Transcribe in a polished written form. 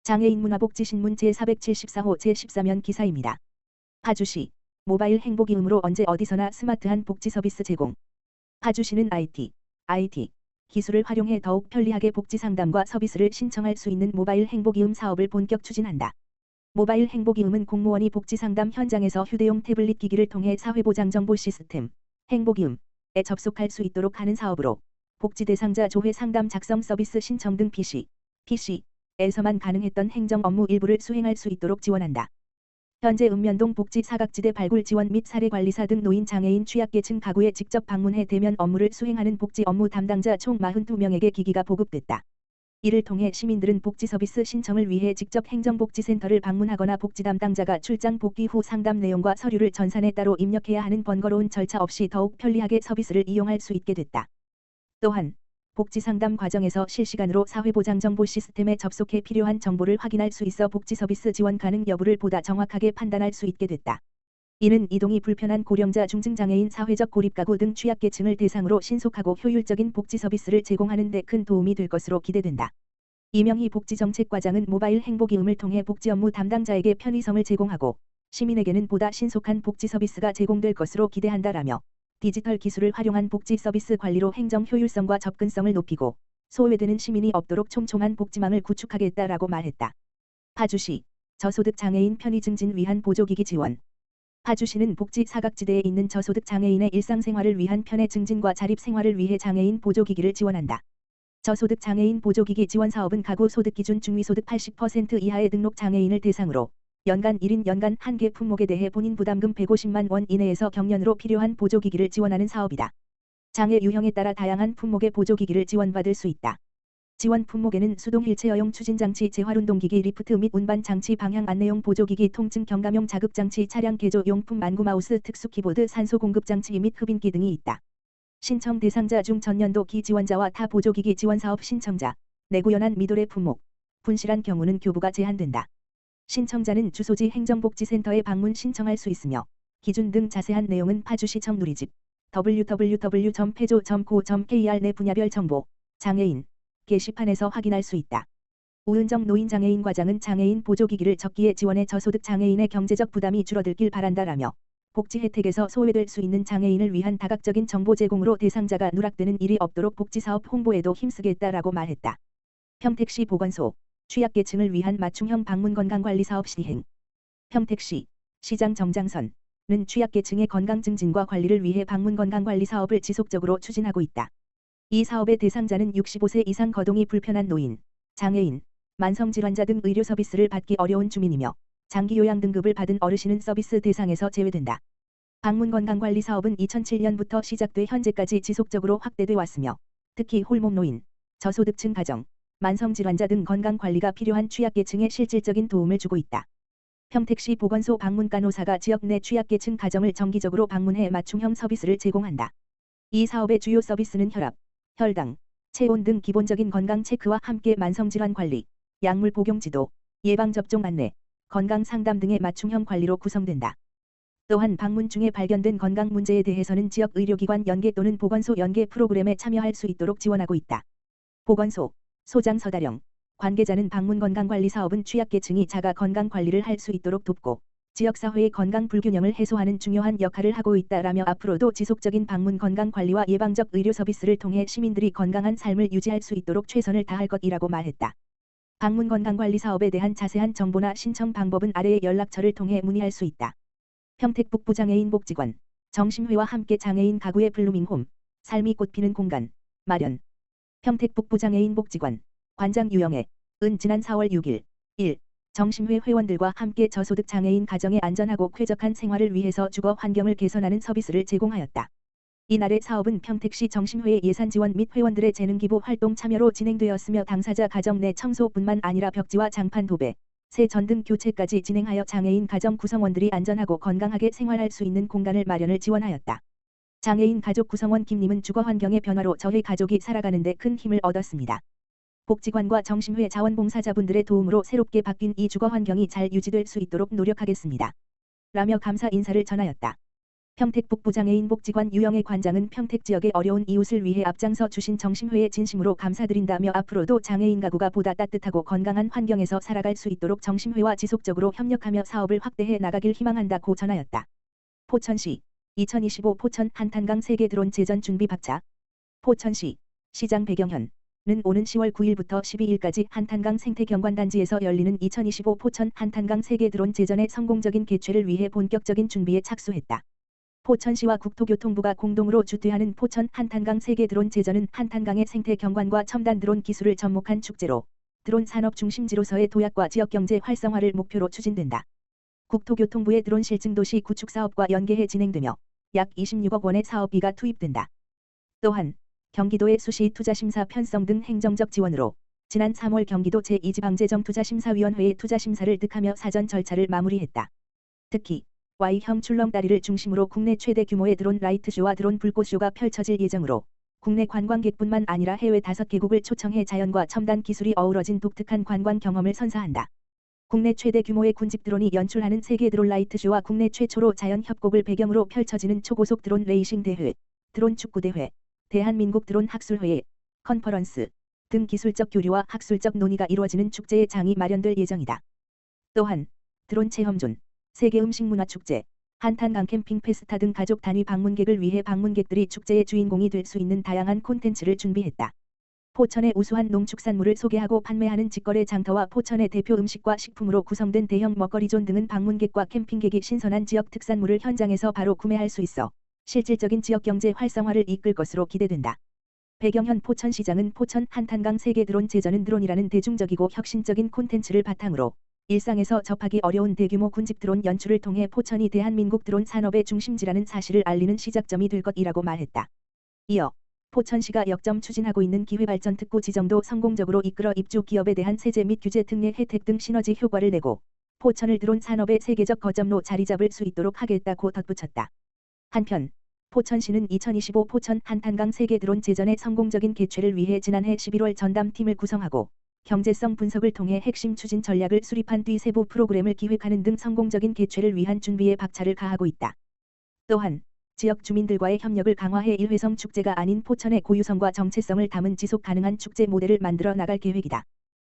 장애인 문화복지신문 제474호 제14면 기사입니다. 파주시 모바일 행복이음으로 언제 어디서나 스마트한 복지 서비스 제공. 파주시는 IT 기술을 활용해 더욱 편리하게 복지 상담과 서비스를 신청할 수 있는 모바일 행복이음 사업을 본격 추진한다. 모바일 행복이음은 공무원이 복지 상담 현장에서 휴대용 태블릿 기기를 통해 사회보장 정보 시스템 행복이음에 접속할 수 있도록 하는 사업으로 복지 대상자 조회 상담 작성 서비스 신청 등 PC에서만 가능했던 행정 업무 일부를 수행할 수 있도록 지원한다. 현재 읍면동 복지 사각지대 발굴 지원 및 사례관리사 등 노인 장애인 취약계층 가구에 직접 방문해 대면 업무를 수행하는 복지 업무 담당자 총 42명에게 기기가 보급됐다. 이를 통해 시민들은 복지 서비스 신청을 위해 직접 행정복지센터를 방문하거나 복지 담당자가 출장 복귀 후 상담 내용과 서류를 전산에 따로 입력해야 하는 번거로운 절차 없이 더욱 편리하게 서비스를 이용할 수 있게 됐다. 또한 복지 상담 과정에서 실시간으로 사회보장 정보 시스템에 접속해 필요한 정보를 확인할 수 있어 복지 서비스 지원 가능 여부를 보다 정확하게 판단할 수 있게 됐다. 이는 이동이 불편한 고령자 중증장애인 사회적 고립가구 등 취약계층을 대상으로 신속하고 효율적인 복지 서비스를 제공하는 데 큰 도움이 될 것으로 기대된다. 이명희 복지정책과장은 모바일 행복이음을 통해 복지 업무 담당자에게 편의성을 제공하고 시민에게는 보다 신속한 복지 서비스가 제공될 것으로 기대한다라며 디지털 기술을 활용한 복지 서비스 관리로 행정 효율성과 접근성을 높이고 소외되는 시민이 없도록 촘촘한 복지망을 구축하겠다라고 말했다. 파주시 저소득 장애인 편의 증진 위한 보조기기 지원. 파주시는 복지 사각지대에 있는 저소득 장애인의 일상생활을 위한 편의 증진과 자립생활을 위해 장애인 보조기기를 지원한다. 저소득 장애인 보조기기 지원 사업은 가구 소득 기준 중위소득 80% 이하의 등록 장애인을 대상으로 연간 1인 연간 1개 품목에 대해 본인 부담금 150만 원 이내에서 경년으로 필요한 보조기기를 지원하는 사업이다. 장애 유형에 따라 다양한 품목의 보조기기를 지원받을 수 있다. 지원 품목에는 수동 휠체어용 추진장치, 재활운동기기, 리프트 및 운반 장치, 방향 안내용 보조기기, 통증 경감용 자극장치, 차량 개조 용품, 만구 마우스, 특수 키보드, 산소 공급장치 및 흡인기 등이 있다. 신청 대상자 중 전년도 기지원자와 타 보조기기 지원 사업 신청자, 내구연한 미도래 품목, 분실한 경우는 교부가 제한된다. 신청자는 주소지 행정복지센터에 방문 신청할 수 있으며 기준 등 자세한 내용은 파주시청 누리집 www.pejo.co.kr 내 분야별 정보 장애인 게시판에서 확인할 수 있다. 우은정 노인장애인 과장은 장애인 보조기기를 적기에 지원해 저소득 장애인의 경제적 부담이 줄어들길 바란다라며 복지 혜택에서 소외될 수 있는 장애인을 위한 다각적인 정보 제공으로 대상자가 누락되는 일이 없도록 복지사업 홍보에도 힘쓰겠다라고 말했다. 평택시 보건소 취약계층을 위한 맞춤형 방문건강관리사업 시행. 평택시 시장 정장선은 취약계층의 건강 증진과 관리를 위해 방문건강관리 사업을 지속적으로 추진하고 있다. 이 사업의 대상자는 65세 이상 거동이 불편한 노인, 장애인, 만성질환자 등 의료 서비스를 받기 어려운 주민이며 장기요양 등급을 받은 어르신은 서비스 대상에서 제외된다. 방문건강관리 사업은 2007년부터 시작돼 현재까지 지속적으로 확대돼 왔으며 특히 홀몸노인, 저소득층 가정, 만성질환자 등 건강관리가 필요한 취약계층에 실질적인 도움을 주고 있다. 평택시 보건소 방문간호사가 지역 내 취약계층 가정을 정기적으로 방문해 맞춤형 서비스를 제공한다. 이 사업의 주요 서비스는 혈압, 혈당, 체온 등 기본적인 건강 체크와 함께 만성질환 관리, 약물 복용 지도, 예방접종 안내, 건강 상담 등의 맞춤형 관리로 구성된다. 또한 방문 중에 발견된 건강 문제에 대해서는 지역 의료기관 연계 또는 보건소 연계 프로그램에 참여할 수 있도록 지원하고 있다. 보건소 소장 서다령 관계자는 방문건강관리 사업은 취약계층이 자가 건강관리를 할 수 있도록 돕고 지역사회의 건강 불균형을 해소하는 중요한 역할을 하고 있다라며 앞으로도 지속적인 방문건강관리와 예방적 의료 서비스를 통해 시민들이 건강한 삶을 유지할 수 있도록 최선을 다할 것이라고 말했다. 방문건강관리 사업에 대한 자세한 정보나 신청 방법은 아래의 연락처를 통해 문의할 수 있다. 평택북부장애인 복지관 정심회와 함께 장애인 가구의 블루밍홈 삶이 꽃피는 공간 마련. 평택북부장애인 복지관 관장 유영애 은 지난 4월 6일 1. 정심회 회원들과 함께 저소득 장애인 가정의 안전하고 쾌적한 생활을 위해서 주거 환경을 개선하는 서비스를 제공하였다. 이날의 사업은 평택시 정심회의 예산 지원 및 회원들의 재능기부 활동 참여로 진행되었으며 당사자 가정 내 청소뿐만 아니라 벽지와 장판 도배, 세전 등 교체까지 진행하여 장애인 가정 구성원들이 안전하고 건강하게 생활할 수 있는 공간을 마련을 지원하였다. 장애인 가족 구성원 김님은 주거 환경의 변화로 저희 가족이 살아가는 데 큰 힘을 얻었습니다. 복지관과 정심회 자원봉사자분들의 도움으로 새롭게 바뀐 이 주거 환경이 잘 유지될 수 있도록 노력하겠습니다. 라며 감사 인사를 전하였다. 평택 북부장애인 복지관 유영애 관장은 평택 지역의 어려운 이웃을 위해 앞장서 주신 정심회에 진심으로 감사드린다며 앞으로도 장애인 가구가 보다 따뜻하고 건강한 환경에서 살아갈 수 있도록 정심회와 지속적으로 협력하며 사업을 확대해 나가길 희망한다고 전하였다. 포천시 2025 포천 한탄강 세계 드론 제전 준비 박차. 포천시 시장 배경현은 오는 10월 9일부터 12일까지 한탄강 생태경관단지에서 열리는 2025 포천 한탄강 세계 드론 제전의 성공적인 개최를 위해 본격적인 준비에 착수했다. 포천시와 국토교통부가 공동으로 주최하는 포천 한탄강 세계 드론 제전은 한탄강의 생태 경관과 첨단 드론 기술을 접목한 축제로 드론 산업 중심지로서의 도약과 지역경제 활성화를 목표로 추진된다. 국토교통부의 드론 실증도시 구축 사업과 연계해 진행되며 약 26억 원의 사업비가 투입된다. 또한 경기도의 수시 투자심사 편성 등 행정적 지원으로 지난 3월 경기도 제2지방재정투자심사위원회의 투자심사를 득하며 사전 절차를 마무리했다. 특히 Y형 출렁다리를 중심으로 국내 최대 규모의 드론 라이트쇼와 드론 불꽃쇼가 펼쳐질 예정으로 국내 관광객뿐만 아니라 해외 5개국을 초청해 자연과 첨단 기술이 어우러진 독특한 관광 경험을 선사한다. 국내 최대 규모의 군집 드론이 연출하는 세계 드론 라이트쇼와 국내 최초로 자연 협곡을 배경으로 펼쳐지는 초고속 드론 레이싱 대회, 드론 축구 대회, 대한민국 드론 학술회의, 컨퍼런스 등 기술적 교류와 학술적 논의가 이루어지는 축제의 장이 마련될 예정이다. 또한 드론 체험존, 세계 음식문화축제, 한탄강 캠핑 페스타 등 가족 단위 방문객을 위해 방문객들이 축제의 주인공이 될 수 있는 다양한 콘텐츠를 준비했다. 포천의 우수한 농축산물을 소개하고 판매하는 직거래 장터와 포천의 대표 음식과 식품으로 구성된 대형 먹거리존 등은 방문객과 캠핑객이 신선한 지역 특산물을 현장에서 바로 구매할 수 있어 실질적인 지역경제 활성화를 이끌 것으로 기대된다. 배경현 포천시장은 포천 한탄강 세계 드론 제전은 드론이라는 대중적이고 혁신적인 콘텐츠를 바탕으로 일상에서 접하기 어려운 대규모 군집 드론 연출을 통해 포천이 대한민국 드론 산업의 중심지라는 사실을 알리는 시작점이 될 것이라고 말했다. 이어 포천시가 역점 추진하고 있는 기회발전 특구 지정도 성공적으로 이끌어 입주 기업에 대한 세제 및 규제 특례 혜택 등 시너지 효과를 내고 포천을 드론 산업의 세계적 거점로 자리 잡을 수 있도록 하겠다고 덧붙였다. 한편 포천시는 2025 포천 한탄강 세계 드론 제전의 성공적인 개최를 위해 지난해 11월 전담팀을 구성하고 경제성 분석을 통해 핵심 추진 전략을 수립한 뒤 세부 프로그램을 기획하는 등 성공적인 개최를 위한 준비에 박차를 가하고 있다. 또한 지역 주민들과의 협력을 강화해 일회성 축제가 아닌 포천의 고유성과 정체성을 담은 지속 가능한 축제 모델을 만들어 나갈 계획이다.